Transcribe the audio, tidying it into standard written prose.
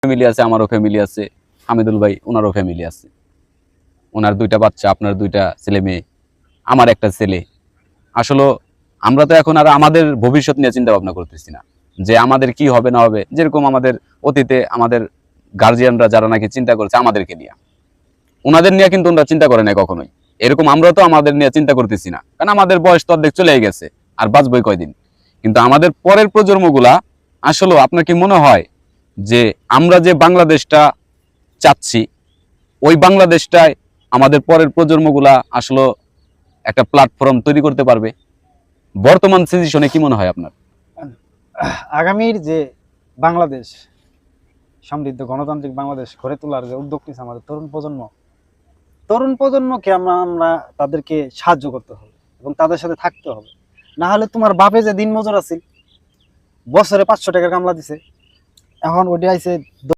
Family আছে, আমারও family আছে, হামিদুল ভাই ওনারও ফ্যামিলি আছে, ওনার 2টা বাচ্চা, আপনার 2টা ছেলে মেয়ে, আমার একটা ছেলে। আসলে আমরা তো এখন আর আমাদের ভবিষ্যৎ নিয়ে চিন্তা ভাবনা করতেছি না, যে আমাদের কি হবে না হবে। যেরকম আমাদের অতীতে আমাদের গার্জিয়ানরা যারা নাকি চিন্তা করেছে আমাদেরকে নিয়ে, ওনাদের নিয়ে কিন্তু ওনারা চিন্তা করে নাই কখনোই। এরকম আমরাও তো আমাদের নিয়ে চিন্তা করতেছি না, কারণ আমাদের বয়স তো অর্ধেক চলে গেছে, আর বাঁচবই কয়দিন। কিন্তু আমাদের পরের প্রজন্মগুলা, আসলে আপনার কি মনে হয় যে আমরা যে বাংলাদেশটা চাচ্ছি, ওই বাংলাদেশটায় আমাদের পরের প্রজন্মগুলা আসলে একটা প্ল্যাটফর্ম তৈরি করতে পারবে? বর্তমান সিচুয়েশনে কি মনে হয় আপনার? আগামীর যে বাংলাদেশ, সমৃদ্ধ গণতান্ত্রিক বাংলাদেশ গড়ে তোলার যে উদ্যোগ নিচ্ছে আমাদের তরুণ প্রজন্মকে আমরা তাদেরকে সাহায্য করতে হবে এবং তাদের সাথে থাকতে হবে। না হলে তোমার বাপে যে দিন মজুর আছে, বছরে 500 টাকার কামলা দিছে, এখন ওটি আইছে